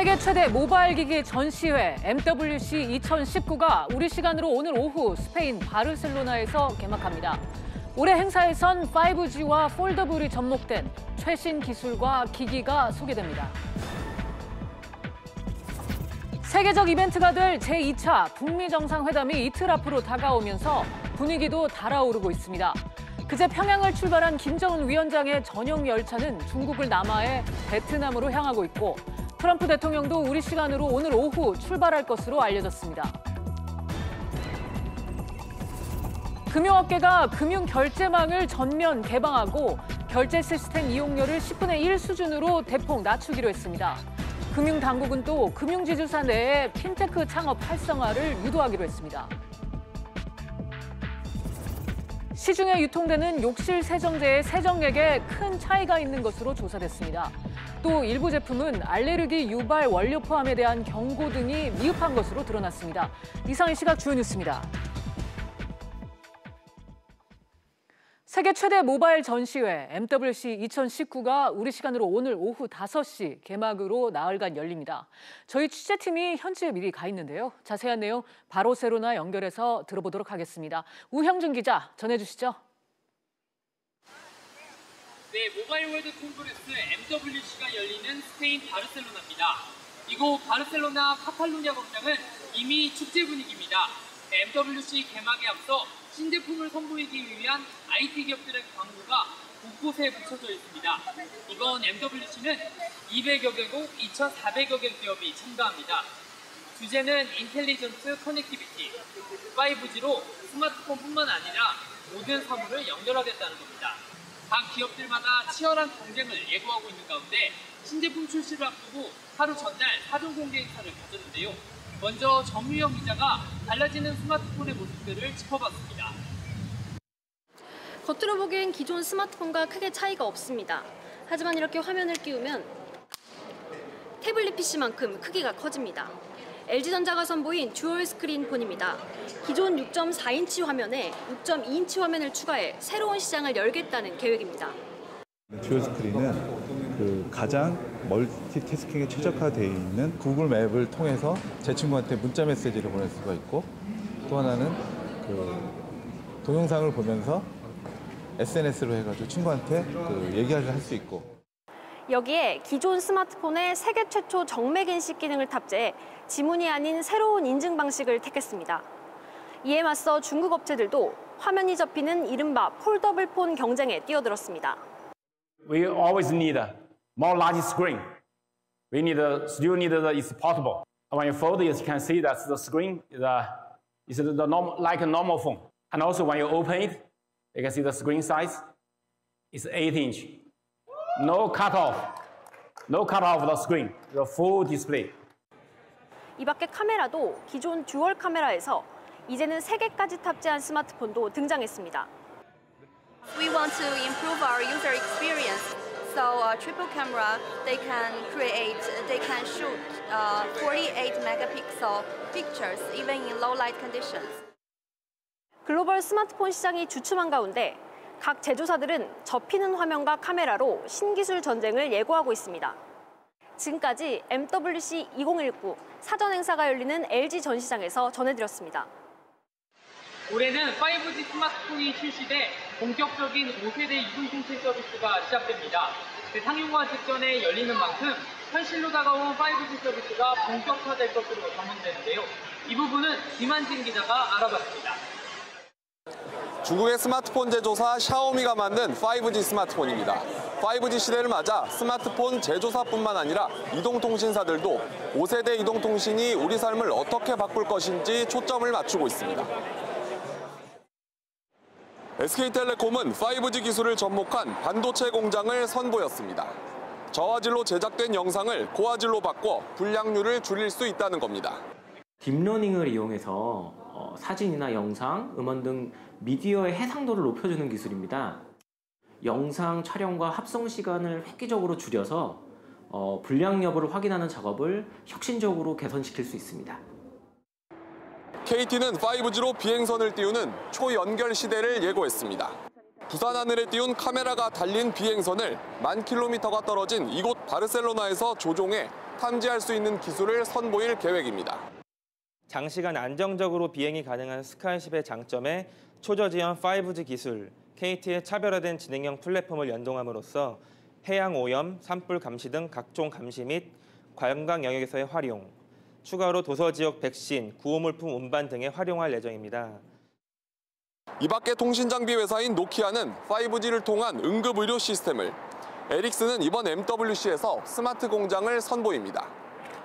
세계 최대 모바일 기기 전시회 MWC 2019가 우리 시간으로 오늘 오후 스페인 바르셀로나에서 개막합니다. 올해 행사에선 5G와 폴더블이 접목된 최신 기술과 기기가 소개됩니다. 세계적 이벤트가 될 제2차 북미 정상회담이 이틀 앞으로 다가오면서 분위기도 달아오르고 있습니다. 그제 평양을 출발한 김정은 위원장의 전용 열차는 중국을 남하해 베트남으로 향하고 있고 트럼프 대통령도 우리 시간으로 오늘 오후 출발할 것으로 알려졌습니다. 금융업계가 금융결제망을 전면 개방하고 결제 시스템 이용료를 10분의 1 수준으로 대폭 낮추기로 했습니다. 금융당국은 또 금융지주사 내에 핀테크 창업 활성화를 유도하기로 했습니다. 시중에 유통되는 욕실 세정제의 세정액에 큰 차이가 있는 것으로 조사됐습니다. 또 일부 제품은 알레르기 유발 원료 포함에 대한 경고 등이 미흡한 것으로 드러났습니다. 이상 이 시각 주요 뉴스입니다. 세계 최대 모바일 전시회 MWC 2019가 우리 시간으로 오늘 오후 5시 개막으로 나흘간 열립니다. 저희 취재팀이 현지에 미리 가 있는데요. 자세한 내용 바르셀로나 연결해서 들어보도록 하겠습니다. 우형준 기자 전해주시죠. 네, 모바일 월드 콩그레스 MWC가 열리는 스페인 바르셀로나입니다. 이곳 바르셀로나 카탈루냐 광장은 이미 축제 분위기입니다. MWC 개막에 앞서 신제품을 선보이기 위한 IT 기업들의 광고가 곳곳에 붙여져 있습니다. 이번 MWC는 200여 개국 2,400여 개 기업이 참가합니다. 주제는 인텔리전트 커넥티비티, 5G로 스마트폰뿐만 아니라 모든 사물을 연결하겠다는 겁니다. 각 기업들마다 치열한 경쟁을 예고하고 있는 가운데 신제품 출시를 앞두고 하루 전날 사전 공개 행사를 가졌는데요. 먼저 정유영 기자가 달라지는 스마트폰의 모습들을 짚어봤습니다. 겉으로 보기엔 기존 스마트폰과 크게 차이가 없습니다. 하지만 이렇게 화면을 끼우면 태블릿 PC만큼 크기가 커집니다. LG전자가 선보인 듀얼 스크린 폰입니다. 기존 6.4인치 화면에 6.2인치 화면을 추가해 새로운 시장을 열겠다는 계획입니다. 듀얼 스크린은 가장 멀티태스킹에 최적화되어 있는 구글 맵을 통해서 제 친구한테 문자 메시지를 보낼 수가 있고, 또 하나는 동영상을 보면서 SNS로 해가지고 친구한테 얘기를 할 수 있고. 여기에 기존 스마트폰에 세계 최초 정맥 인식 기능을 탑재해 지문이 아닌 새로운 인증 방식을 택했습니다. 이에 맞서 중국 업체들도 화면이 접히는 이른바 폴더블 폰 경쟁에 뛰어들었습니다. We always need a more large screen. We still need it's portable. When you fold it, you can see that the screen is like a normal phone. And also when you open it, you can see the screen size is 8-inch. No cutoff of the screen. The full display. 이 밖에 카메라도 기존 듀얼 카메라에서 이제는 3개까지 탑재한 스마트폰도 등장했습니다. We want to improve our user experience. So triple camera, they can shoot 48 megapixel pictures even in low light conditions. 글로벌 스마트폰 시장이 주춤한 가운데 각 제조사들은 접히는 화면과 카메라로 신기술 전쟁을 예고하고 있습니다. 지금까지 MWC 2019 사전 행사가 열리는 LG 전시장에서 전해드렸습니다. 올해는 5G 스마트폰이 출시돼 본격적인 5세대 이동통신 서비스가 시작됩니다. 상용화 직전에 열리는 만큼 현실로 다가온 5G 서비스가 본격화될 것으로 전망되는데요. 이 부분은 김한진 기자가 알아봤습니다. 중국의 스마트폰 제조사 샤오미가 만든 5G 스마트폰입니다. 5G 시대를 맞아 스마트폰 제조사뿐만 아니라 이동통신사들도 5세대 이동통신이 우리 삶을 어떻게 바꿀 것인지 초점을 맞추고 있습니다. SK텔레콤은 5G 기술을 접목한 반도체 공장을 선보였습니다. 저화질로 제작된 영상을 고화질로 바꿔 분량률을 줄일 수 있다는 겁니다. 딥러닝을 이용해서 사진이나 영상, 음원 등 미디어의 해상도를 높여주는 기술입니다. 영상 촬영과 합성 시간을 획기적으로 줄여서 분량 여부를 확인하는 작업을 혁신적으로 개선시킬 수 있습니다. KT는 5G로 비행선을 띄우는 초연결 시대를 예고했습니다. 부산 하늘에 띄운 카메라가 달린 비행선을 10,000km가 떨어진 이곳 바르셀로나에서 조종해 탐지할 수 있는 기술을 선보일 계획입니다. 장시간 안정적으로 비행이 가능한 스카이쉽의 장점에 초저지연 5G 기술, KT의 차별화된 진행형 플랫폼을 연동함으로써 해양 오염, 산불 감시 등 각종 감시 및 관광 영역에서의 활용, 추가로 도서 지역 백신, 구호물품 운반 등에 활용할 예정입니다. 이 밖에 통신장비 회사인 노키아는 5G를 통한 응급 의료 시스템을, 에릭슨은 이번 MWC에서 스마트 공장을 선보입니다.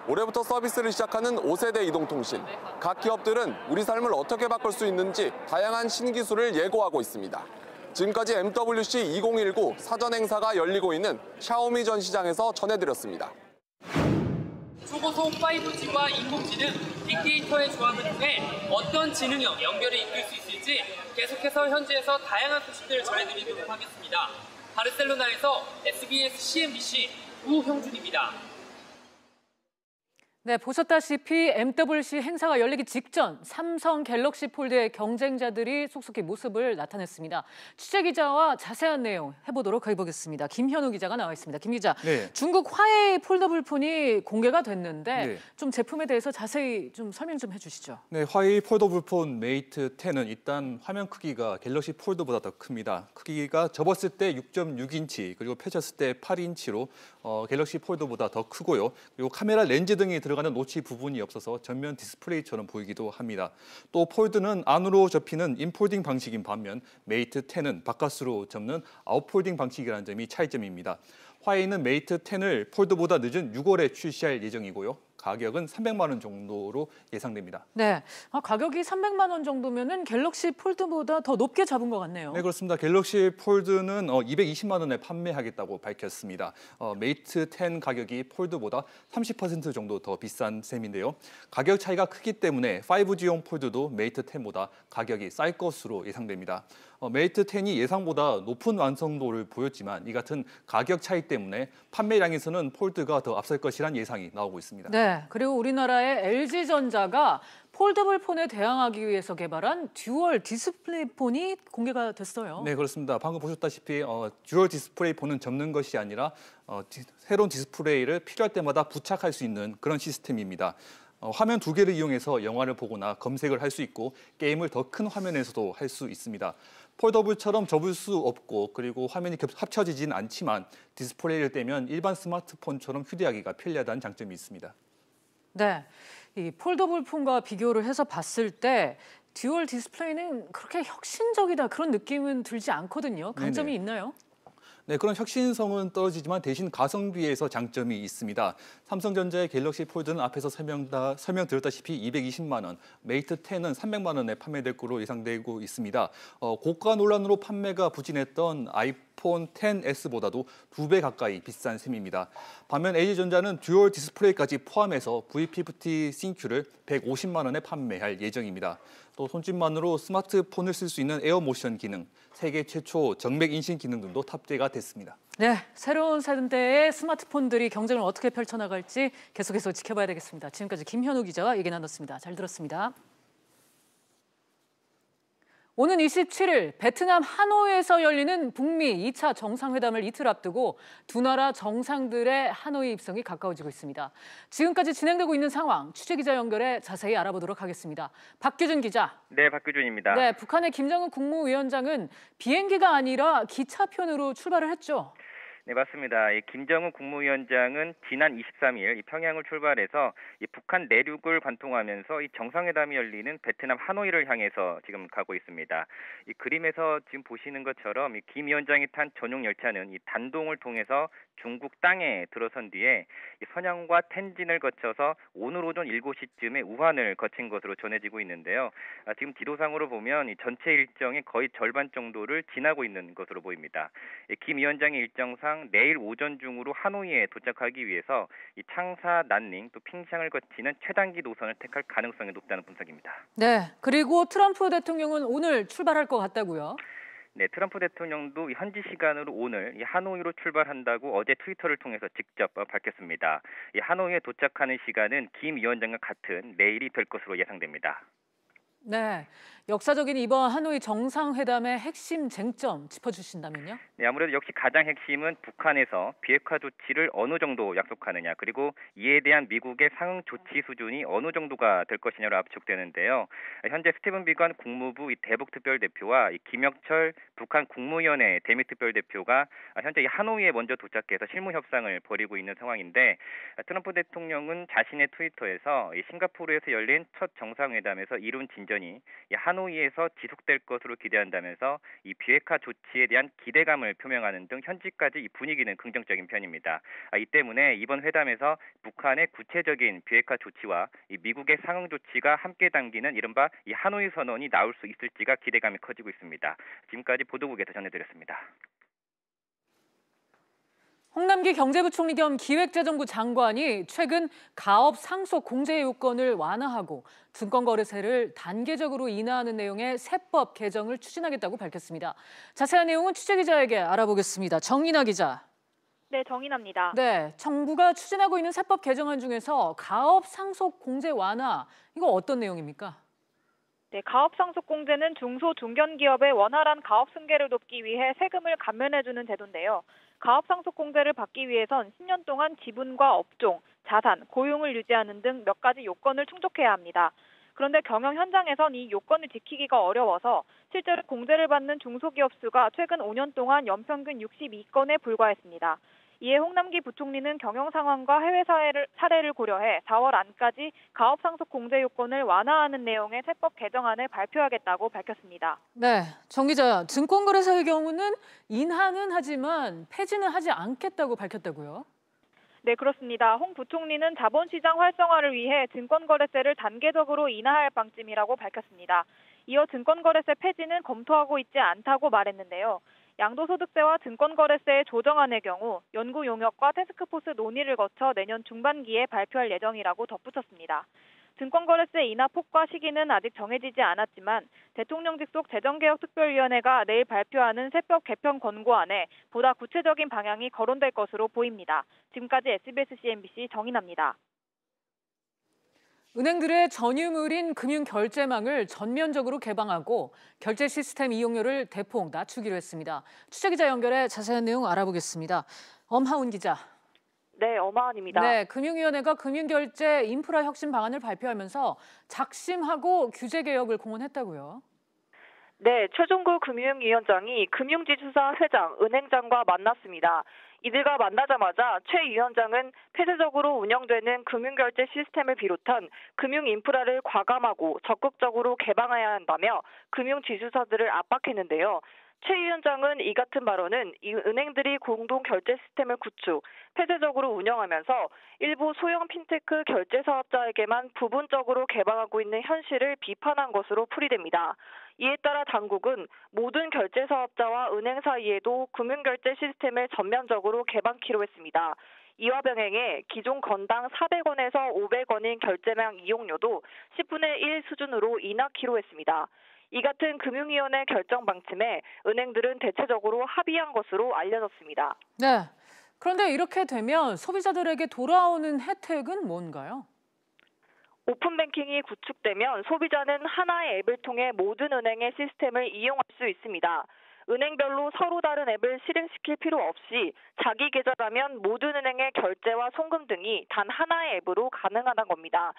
올해부터 서비스를 시작하는 5세대 이동통신. 각 기업들은 우리 삶을 어떻게 바꿀 수 있는지 다양한 신기술을 예고하고 있습니다. 지금까지 MWC 2019 사전 행사가 열리고 있는 샤오미 전시장에서 전해드렸습니다. 초고속 5G와 인공지능, 빅데이터의 조합을 통해 어떤 지능형 연결을 이끌 수 있을지 계속해서 현지에서 다양한 소식들을 전해드리도록 하겠습니다. 바르셀로나에서 SBS CNBC 우형준입니다. 네, 보셨다시피 MWC 행사가 열리기 직전 삼성 갤럭시 폴드의 경쟁자들이 속속히 모습을 나타냈습니다. 취재기자와 자세한 내용 해보도록 해보겠습니다. 김현우 기자가 나와 있습니다. 김 기자, 네. 중국 화웨이 폴더블 폰이 공개가 됐는데 네. 좀 제품에 대해서 자세히 좀 설명 좀 해주시죠. 네, 화웨이 폴더블 폰 메이트 10은 일단 화면 크기가 갤럭시 폴드보다 더 큽니다. 크기가 접었을 때 6.6인치 그리고 펼쳤을 때 8인치로 갤럭시 폴드보다 더 크고요. 그리고 카메라 렌즈 등이 들어가는 노치 부분이 없어서 전면 디스플레이처럼 보이기도 합니다. 또 폴드는 안으로 접히는 인폴딩 방식인 반면 메이트 10은 바깥으로 접는 아웃폴딩 방식이라는 점이 차이점입니다. 화웨이는 메이트 10을 폴드보다 늦은 6월에 출시할 예정이고요. 가격은 300만 원 정도로 예상됩니다. 네, 가격이 300만 원 정도면은 갤럭시 폴드보다 더 높게 잡은 것 같네요. 네, 그렇습니다. 갤럭시 폴드는 220만 원에 판매하겠다고 밝혔습니다. 메이트 10 가격이 폴드보다 30% 정도 더 비싼 셈인데요. 가격 차이가 크기 때문에 5G용 폴드도 메이트 10보다 가격이 쌀 것으로 예상됩니다. 메이트 10이 예상보다 높은 완성도를 보였지만 이 같은 가격 차이 때문에 판매량에서는 폴드가 더 앞설 것이란 예상이 나오고 있습니다. 네, 그리고 우리나라의 LG전자가 폴더블 폰에 대항하기 위해서 개발한 듀얼 디스플레이 폰이 공개가 됐어요. 네, 그렇습니다. 방금 보셨다시피 듀얼 디스플레이 폰은 접는 것이 아니라 새로운 디스플레이를 필요할 때마다 부착할 수 있는 그런 시스템입니다. 화면 2개를 이용해서 영화를 보거나 검색을 할 수 있고 게임을 더 큰 화면에서도 할 수 있습니다. 폴더블처럼 접을 수 없고 그리고 화면이 합쳐지진 않지만 디스플레이를 떼면 일반 스마트폰처럼 휴대하기가 편리하다는 장점이 있습니다. 네, 이 폴더블 폰과 비교를 해서 봤을 때 듀얼 디스플레이는 그렇게 혁신적이다 그런 느낌은 들지 않거든요. 강점이 네네. 있나요? 네, 그런 혁신성은 떨어지지만 대신 가성비에서 장점이 있습니다. 삼성전자의 갤럭시 폴드는 앞에서 설명드렸다시피 220만 원, 메이트 10은 300만 원에 판매될 것으로 예상되고 있습니다. 고가 논란으로 판매가 부진했던 아이폰 10s보다도 2배 가까이 비싼 셈입니다. 반면 LG전자는 듀얼 디스플레이까지 포함해서 V50 싱큐를 150만 원에 판매할 예정입니다. 또 손짓만으로 스마트폰을 쓸 수 있는 에어모션 기능, 세계 최초 정맥 인식 기능 등도 탑재가 됐습니다. 네, 새로운 세대의 스마트폰들이 경쟁을 어떻게 펼쳐나갈지 계속해서 지켜봐야 되겠습니다. 지금까지 김현우 기자와 얘기 나눴습니다. 잘 들었습니다. 오는 27일 베트남 하노이에서 열리는 북미 2차 정상회담을 이틀 앞두고 두 나라 정상들의 하노이 입성이 가까워지고 있습니다. 지금까지 진행되고 있는 상황 취재기자 연결해 자세히 알아보도록 하겠습니다. 박규준 기자. 네, 박규준입니다. 네, 북한의 김정은 국무위원장은 비행기가 아니라 기차편으로 출발을 했죠. 네, 맞습니다. 김정은 국무위원장은 지난 23일 평양을 출발해서 북한 내륙을 관통하면서 정상회담이 열리는 베트남 하노이를 향해서 지금 가고 있습니다. 이 그림에서 지금 보시는 것처럼 김 위원장이 탄 전용 열차는 단동을 통해서 중국 땅에 들어선 뒤에 선양과 텐진을 거쳐서 오늘 오전 7시쯤에 우한을 거친 것으로 전해지고 있는데요. 지금 지도상으로 보면 전체 일정의 거의 절반 정도를 지나고 있는 것으로 보입니다. 김 위원장의 일정상 내일 오전 중으로 하노이에 도착하기 위해서 창사, 난닝, 또 핑샹을 거치는 최단기 노선을 택할 가능성이 높다는 분석입니다. 네, 그리고 트럼프 대통령은 오늘 출발할 것 같다고요? 네, 트럼프 대통령도 현지 시간으로 오늘 하노이로 출발한다고 어제 트위터를 통해서 직접 밝혔습니다. 하노이에 도착하는 시간은 김 위원장과 같은 내일이 될 것으로 예상됩니다. 네, 역사적인 이번 하노이 정상회담의 핵심 쟁점 짚어주신다면요? 네, 아무래도 역시 가장 핵심은 북한에서 비핵화 조치를 어느 정도 약속하느냐, 그리고 이에 대한 미국의 상응 조치 수준이 어느 정도가 될 것이냐로 압축되는데요. 현재 스티븐 비건 국무부 대북 특별대표와 김혁철 북한 국무위원회 대미 특별대표가 현재 하노이에 먼저 도착해서 실무 협상을 벌이고 있는 상황인데, 트럼프 대통령은 자신의 트위터에서 싱가포르에서 열린 첫 정상회담에서 이룬 진전이 하노이에서 지속될 것으로 기대한다면서 이 비핵화 조치에 대한 기대감을 표명하는 등 현지까지 이 분위기는 긍정적인 편입니다. 이 때문에 이번 회담에서 북한의 구체적인 비핵화 조치와 이 미국의 상응 조치가 함께 담기는 이른바 이 하노이 선언이 나올 수 있을지가 기대감이 커지고 있습니다. 지금까지 보도국에서 전해드렸습니다. 홍남기 경제부총리 겸 기획재정부 장관이 최근 가업 상속 공제 요건을 완화하고 증권거래세를 단계적으로 인하하는 내용의 세법 개정을 추진하겠다고 밝혔습니다. 자세한 내용은 취재기자에게 알아보겠습니다. 정인아 기자. 네, 정인아입니다. 네, 정부가 추진하고 있는 세법 개정안 중에서 가업 상속 공제 완화, 이거 어떤 내용입니까? 네, 가업 상속 공제는 중소 중견 기업의 원활한 가업 승계를 돕기 위해 세금을 감면해주는 제도인데요. 가업 상속 공제를 받기 위해선 10년 동안 지분과 업종, 자산, 고용을 유지하는 등 몇 가지 요건을 충족해야 합니다. 그런데 경영 현장에선 이 요건을 지키기가 어려워서 실제로 공제를 받는 중소기업 수가 최근 5년 동안 연평균 62건에 불과했습니다. 이에 홍남기 부총리는 경영 상황과 해외 사례를 고려해 4월 안까지 가업 상속 공제 요건을 완화하는 내용의 세법 개정안을 발표하겠다고 밝혔습니다. 네, 정 기자, 증권거래소의 경우는 인하는 하지만 폐지는 하지 않겠다고 밝혔다고요? 네, 그렇습니다. 홍 부총리는 자본시장 활성화를 위해 증권거래세를 단계적으로 인하할 방침이라고 밝혔습니다. 이어 증권거래세 폐지는 검토하고 있지 않다고 말했는데요. 양도소득세와 증권거래세의 조정안의 경우 연구 용역과 태스크포스 논의를 거쳐 내년 중반기에 발표할 예정이라고 덧붙였습니다. 증권거래세 인하 폭과 시기는 아직 정해지지 않았지만 대통령 직속 재정개혁특별위원회가 내일 발표하는 세법 개편 권고안에 보다 구체적인 방향이 거론될 것으로 보입니다. 지금까지 SBS CNBC 정인아입니다. 은행들의 전유물인 금융결제망을 전면적으로 개방하고 결제 시스템 이용료를 대폭 낮추기로 했습니다. 취재기자 연결해 자세한 내용 알아보겠습니다. 엄하운 기자. 네, 엄하은입니다. 네, 금융위원회가 금융결제 인프라 혁신 방안을 발표하면서 작심하고 규제개혁을 공언했다고요. 네, 최종구 금융위원장이 금융지주사 회장, 은행장과 만났습니다. 이들과 만나자마자 최 위원장은 폐쇄적으로 운영되는 금융결제 시스템을 비롯한 금융 인프라를 과감하고 적극적으로 개방해야 한다며 금융지주사들을 압박했는데요. 최 위원장은 이 같은 발언은 이 은행들이 공동 결제 시스템을 구축, 폐쇄적으로 운영하면서 일부 소형 핀테크 결제 사업자에게만 부분적으로 개방하고 있는 현실을 비판한 것으로 풀이됩니다. 이에 따라 당국은 모든 결제 사업자와 은행 사이에도 금융결제 시스템을 전면적으로 개방키로 했습니다. 이와 병행해 기존 건당 400원에서 500원인 결제망 이용료도 10분의 1 수준으로 인하키로 했습니다. 이 같은 금융위원회 결정 방침에 은행들은 대체적으로 합의한 것으로 알려졌습니다. 네, 그런데 이렇게 되면 소비자들에게 돌아오는 혜택은 뭔가요? 오픈뱅킹이 구축되면 소비자는 하나의 앱을 통해 모든 은행의 시스템을 이용할 수 있습니다. 은행별로 서로 다른 앱을 실행시킬 필요 없이 자기 계좌라면 모든 은행의 결제와 송금 등이 단 하나의 앱으로 가능하다는 겁니다.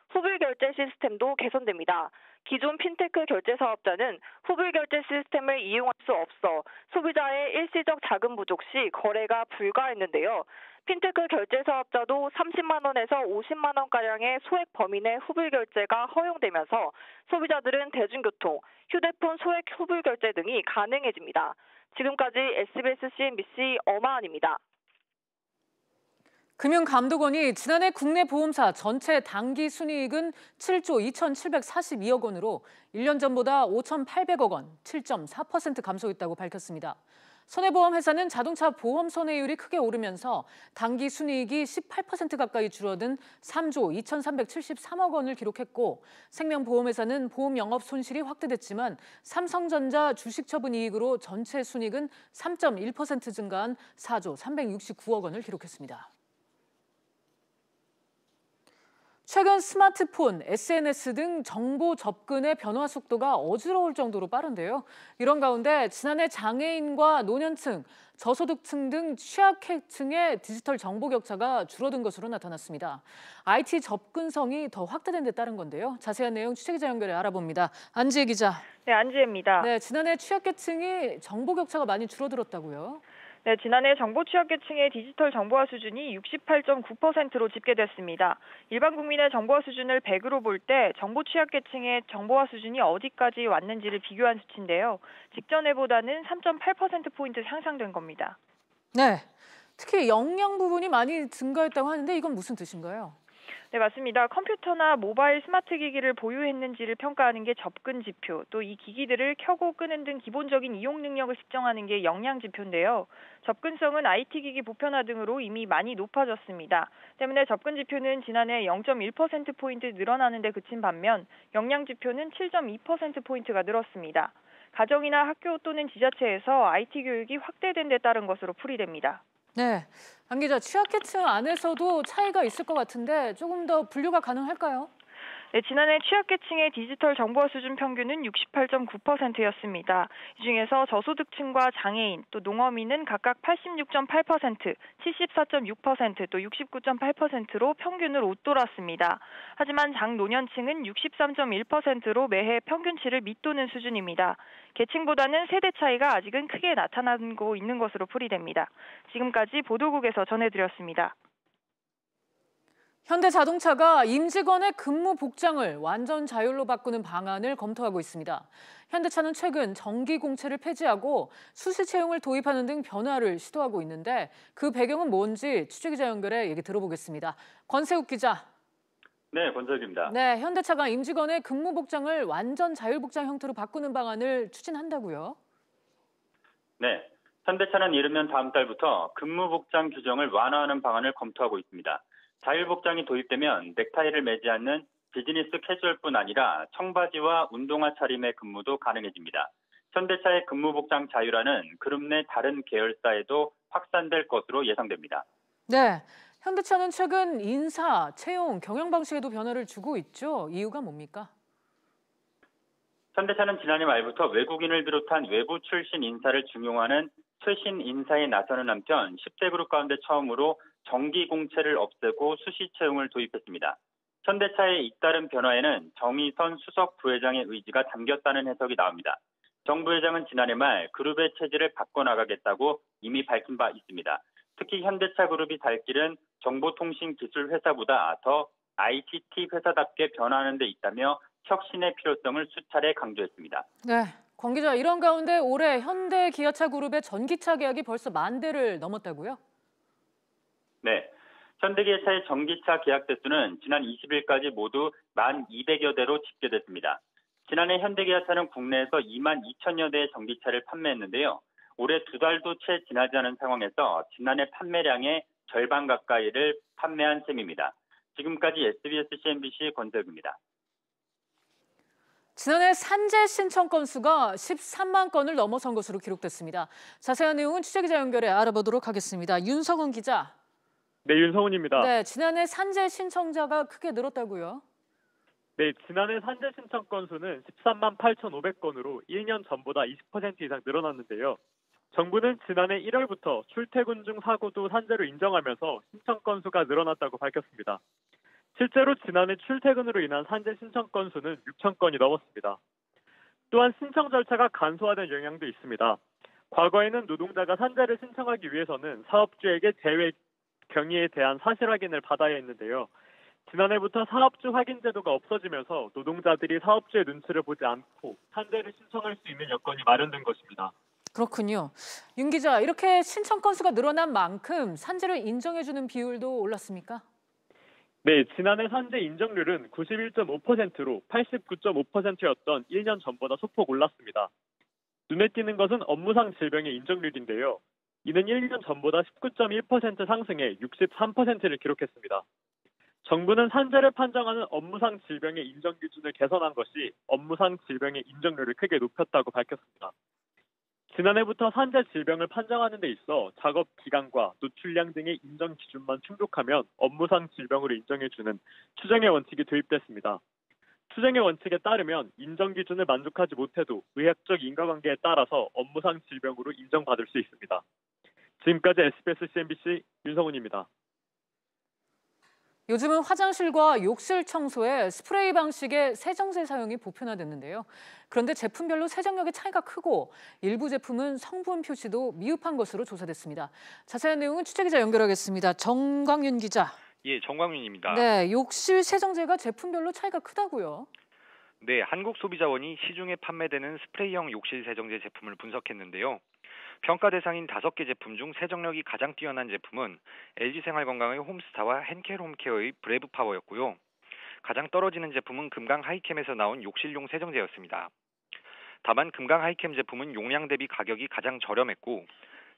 후불 결제 시스템도 개선됩니다. 기존 핀테크 결제 사업자는 후불 결제 시스템을 이용할 수 없어 소비자의 일시적 자금 부족 시 거래가 불가했는데요. 핀테크 결제 사업자도 30만 원에서 50만 원가량의 소액 범위 내 후불 결제가 허용되면서 소비자들은 대중교통, 휴대폰 소액 후불 결제 등이 가능해집니다. 지금까지 SBS CNBC 엄하은입니다. 금융감독원이 지난해 국내 보험사 전체 당기 순이익은 7조 2,742억 원으로 1년 전보다 5,800억 원, 7.4% 감소했다고 밝혔습니다. 손해보험회사는 자동차 보험 손해율이 크게 오르면서 당기 순이익이 18% 가까이 줄어든 3조 2,373억 원을 기록했고, 생명보험회사는 보험 영업 손실이 확대됐지만 삼성전자 주식 처분 이익으로 전체 순이익은 3.1% 증가한 4조 369억 원을 기록했습니다. 최근 스마트폰, SNS 등 정보 접근의 변화 속도가 어지러울 정도로 빠른데요. 이런 가운데 지난해 장애인과 노년층, 저소득층 등 취약계층의 디지털 정보 격차가 줄어든 것으로 나타났습니다. IT 접근성이 더 확대된 데 따른 건데요. 자세한 내용 취재기자 연결해 알아봅니다. 안지혜 기자. 네, 안지혜입니다. 네, 지난해 취약계층이 정보 격차가 많이 줄어들었다고요? 네, 지난해 정보 취약계층의 디지털 정보화 수준이 68.9%로 집계됐습니다. 일반 국민의 정보화 수준을 100으로 볼 때 정보 취약계층의 정보화 수준이 어디까지 왔는지를 비교한 수치인데요. 직전해보다는 3.8%포인트 향상된 겁니다. 네, 특히 역량 부분이 많이 증가했다고 하는데 이건 무슨 뜻인가요? 네, 맞습니다. 컴퓨터나 모바일 스마트 기기를 보유했는지를 평가하는 게 접근 지표, 또 이 기기들을 켜고 끄는 등 기본적인 이용 능력을 측정하는 게 역량 지표인데요. 접근성은 IT 기기 보편화 등으로 이미 많이 높아졌습니다. 때문에 접근 지표는 지난해 0.1%포인트 늘어나는 데 그친 반면 역량 지표는 7.2%포인트가 늘었습니다. 가정이나 학교 또는 지자체에서 IT 교육이 확대된 데 따른 것으로 풀이됩니다. 네, 안 기자, 취약계층 안에서도 차이가 있을 것 같은데 조금 더 분류가 가능할까요? 네, 지난해 취약계층의 디지털 정보화 수준 평균은 68.9%였습니다. 이 중에서 저소득층과 장애인, 또 농어민은 각각 86.8%, 74.6%, 또 69.8%로 평균을 웃돌았습니다. 하지만 장노년층은 63.1%로 매해 평균치를 밑도는 수준입니다. 계층보다는 세대 차이가 아직은 크게 나타나고 있는 것으로 풀이됩니다. 지금까지 보도국에서 전해드렸습니다. 현대자동차가 임직원의 근무 복장을 완전 자율로 바꾸는 방안을 검토하고 있습니다. 현대차는 최근 정기 공채를 폐지하고 수시 채용을 도입하는 등 변화를 시도하고 있는데 그 배경은 뭔지 취재기자 연결해 얘기 들어보겠습니다. 권세욱 기자. 네, 권세욱입니다. 네, 현대차가 임직원의 근무 복장을 완전 자율복장 형태로 바꾸는 방안을 추진한다고요? 네, 현대차는 이르면 다음 달부터 근무 복장 규정을 완화하는 방안을 검토하고 있습니다. 자율복장이 도입되면 넥타이를 매지 않는 비즈니스 캐주얼뿐 아니라 청바지와 운동화 차림의 근무도 가능해집니다. 현대차의 근무복장 자율화는 그룹 내 다른 계열사에도 확산될 것으로 예상됩니다. 네, 현대차는 최근 인사, 채용, 경영 방식에도 변화를 주고 있죠. 이유가 뭡니까? 현대차는 지난해 말부터 외국인을 비롯한 외부 출신 인사를 중용하는 최신 인사에 나서는 한편 10대 그룹 가운데 처음으로 정기 공채를 없애고 수시 채용을 도입했습니다. 현대차의 잇따른 변화에는 정의선 수석 부회장의 의지가 담겼다는 해석이 나옵니다. 정 부회장은 지난해 말 그룹의 체질을 바꿔나가겠다고 이미 밝힌 바 있습니다. 특히 현대차 그룹이 갈 길은 정보통신기술 회사보다 더 ICT 회사답게 변화하는 데 있다며 혁신의 필요성을 수차례 강조했습니다. 네, 권 기자, 이런 가운데 올해 현대 기아차 그룹의 전기차 계약이 벌써 10,000대를 넘었다고요? 네, 현대기아차의 전기차 계약 대수는 지난 20일까지 모두 1,200여 대로 집계됐습니다. 지난해 현대기아차는 국내에서 22,000여 대의 전기차를 판매했는데요. 올해 2달도 채 지나지 않은 상황에서 지난해 판매량의 절반 가까이를 판매한 셈입니다. 지금까지 SBS CNBC 권세욱입니다. 지난해 산재 신청 건수가 13만 건을 넘어선 것으로 기록됐습니다. 자세한 내용은 취재기자 연결해 알아보도록 하겠습니다. 윤성훈 기자. 네, 윤성훈입니다. 네, 지난해 산재 신청자가 크게 늘었다고요? 네, 지난해 산재 신청 건수는 13만 8,500건으로 1년 전보다 20% 이상 늘어났는데요. 정부는 지난해 1월부터 출퇴근 중 사고도 산재로 인정하면서 신청 건수가 늘어났다고 밝혔습니다. 실제로 지난해 출퇴근으로 인한 산재 신청 건수는 6,000건이 넘었습니다. 또한 신청 절차가 간소화된 영향도 있습니다. 과거에는 노동자가 산재를 신청하기 위해서는 사업주에게 재외 경위에 대한 사실 확인을 받아야 했는데요. 지난해부터 사업주 확인 제도가 없어지면서 노동자들이 사업주의 눈치를 보지 않고 산재를 신청할 수 있는 여건이 마련된 것입니다. 그렇군요. 윤 기자, 이렇게 신청 건수가 늘어난 만큼 산재를 인정해주는 비율도 올랐습니까? 네, 지난해 산재 인정률은 91.5%로 89.5%였던 1년 전보다 소폭 올랐습니다. 눈에 띄는 것은 업무상 질병의 인정률인데요. 이는 1년 전보다 19.1% 상승해 63%를 기록했습니다. 정부는 산재를 판정하는 업무상 질병의 인정 기준을 개선한 것이 업무상 질병의 인정률을 크게 높였다고 밝혔습니다. 지난해부터 산재 질병을 판정하는 데 있어 작업 기간과 노출량 등의 인정 기준만 충족하면 업무상 질병으로 인정해주는 추정의 원칙이 도입됐습니다. 추정의 원칙에 따르면 인정 기준을 만족하지 못해도 의학적 인과관계에 따라서 업무상 질병으로 인정받을 수 있습니다. 지금까지 SBS CNBC 윤성훈입니다. 요즘은 화장실과 욕실 청소에 스프레이 방식의 세정제 사용이 보편화됐는데요. 그런데 제품별로 세정력의 차이가 크고 일부 제품은 성분 표시도 미흡한 것으로 조사됐습니다. 자세한 내용은 취재기자 연결하겠습니다. 정광윤 기자. 예, 정광윤입니다. 네, 욕실 세정제가 제품별로 차이가 크다고요? 네, 한국소비자원이 시중에 판매되는 스프레이형 욕실 세정제 제품을 분석했는데요. 평가 대상인 5개 제품 중 세정력이 가장 뛰어난 제품은 LG생활건강의 홈스타와 henkel 홈케어의 브레브 파워였고요. 가장 떨어지는 제품은 금강 하이캠에서 나온 욕실용 세정제였습니다. 다만 금강 하이캠 제품은 용량 대비 가격이 가장 저렴했고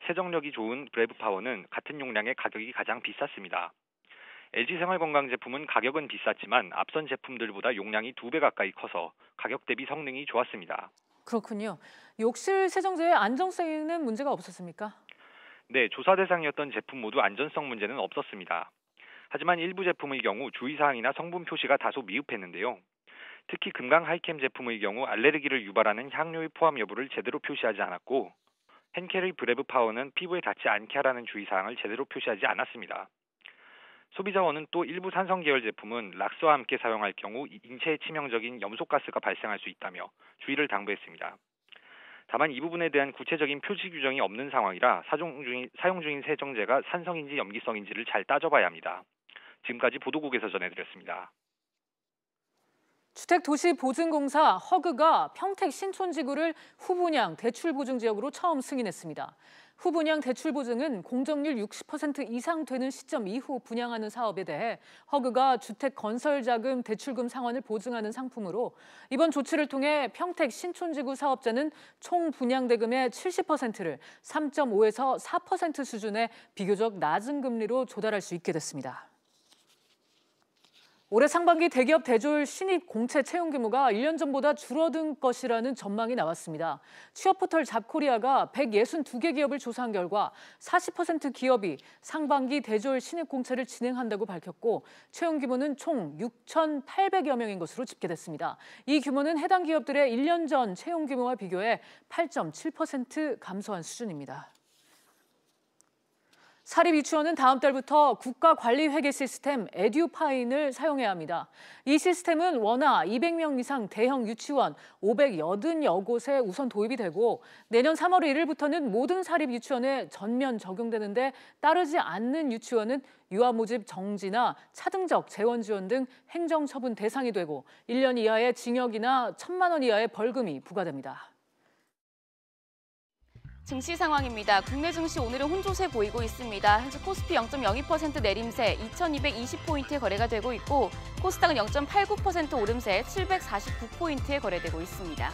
세정력이 좋은 브레브 파워는 같은 용량의 가격이 가장 비쌌습니다. LG생활건강 제품은 가격은 비쌌지만 앞선 제품들보다 용량이 2배 가까이 커서 가격 대비 성능이 좋았습니다. 그렇군요. 욕실 세정제의 안정성에는 문제가 없었습니까? 네, 조사 대상이었던 제품 모두 안전성 문제는 없었습니다. 하지만 일부 제품의 경우 주의사항이나 성분 표시가 다소 미흡했는데요. 특히 금강 하이캠 제품의 경우 알레르기를 유발하는 향료의 포함 여부를 제대로 표시하지 않았고 henkel의 브레브 파워는 피부에 닿지 않게 하라는 주의사항을 제대로 표시하지 않았습니다. 소비자원은 또 일부 산성 계열 제품은 락스와 함께 사용할 경우 인체에 치명적인 염소가스가 발생할 수 있다며 주의를 당부했습니다. 다만 이 부분에 대한 구체적인 표시 규정이 없는 상황이라 사용 중인 세정제가 산성인지 염기성인지를 잘 따져봐야 합니다. 지금까지 보도국에서 전해드렸습니다. 주택도시보증공사 허그가 평택 신촌지구를 후분양 대출보증지역으로 처음 승인했습니다. 후분양 대출보증은 공정률 60% 이상 되는 시점 이후 분양하는 사업에 대해 허그가 주택건설자금 대출금 상환을 보증하는 상품으로 이번 조치를 통해 평택 신촌지구 사업자는 총 분양대금의 70%를 3.5에서 4% 수준의 비교적 낮은 금리로 조달할 수 있게 됐습니다. 올해 상반기 대기업 대졸 신입 공채 채용 규모가 1년 전보다 줄어든 것이라는 전망이 나왔습니다. 취업포털 잡코리아가 162개 기업을 조사한 결과 40% 기업이 상반기 대졸 신입 공채를 진행한다고 밝혔고 채용 규모는 총 6,800여 명인 것으로 집계됐습니다. 이 규모는 해당 기업들의 1년 전 채용 규모와 비교해 8.7% 감소한 수준입니다. 사립유치원은 다음 달부터 국가관리회계 시스템 에듀파인을 사용해야 합니다. 이 시스템은 원화 200명 이상 대형 유치원 580여 곳에 우선 도입이 되고 내년 3월 1일부터는 모든 사립유치원에 전면 적용되는데 따르지 않는 유치원은 유아 모집 정지나 차등적 재원 지원 등 행정처분 대상이 되고 1년 이하의 징역이나 1,000만 원 이하의 벌금이 부과됩니다. 증시 상황입니다. 국내 증시 오늘은 혼조세 보이고 있습니다. 현재 코스피 0.02% 내림세 2220포인트에 거래가 되고 있고 코스닥은 0.89% 오름세 749포인트에 거래되고 있습니다.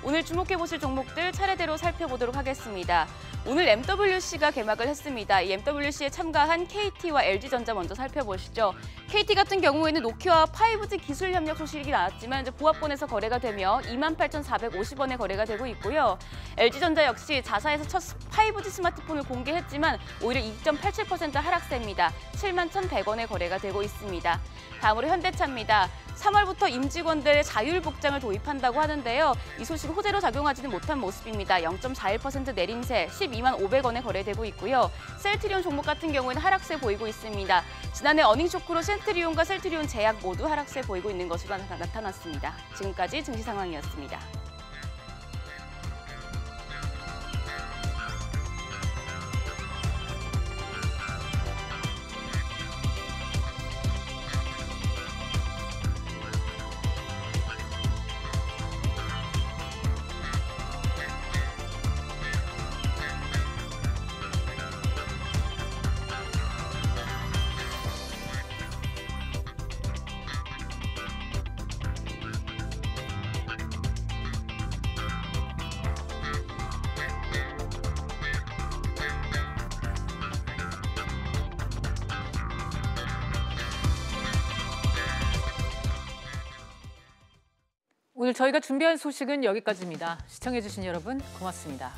오늘 주목해보실 종목들 차례대로 살펴보도록 하겠습니다. 오늘 MWC가 개막을 했습니다. 이 MWC에 참가한 KT와 LG전자 먼저 살펴보시죠. KT 같은 경우에는 노키아와 5G 기술 협력 소식이 나왔지만 이제 보합권에서 거래가 되며 28,450원에 거래가 되고 있고요. LG전자 역시 자사에서 첫 5G 스마트폰을 공개했지만 오히려 2.87% 하락세입니다. 71,100원에 거래가 되고 있습니다. 다음으로 현대차입니다. 3월부터 임직원들의 자율복장을 도입한다고 하는데요. 이 소식이 호재로 작용하지는 못한 모습입니다. 0.41% 내림세 12만 500원에 거래되고 있고요. 셀트리온 종목 같은 경우에는 하락세 보이고 있습니다. 지난해 어닝 쇼크로 셀트리온과 셀트리온 제약 모두 하락세 보이고 있는 것으로 나타났습니다. 지금까지 증시 상황이었습니다. 오늘 저희가 준비한 소식은 여기까지입니다. 시청해주신 여러분 고맙습니다.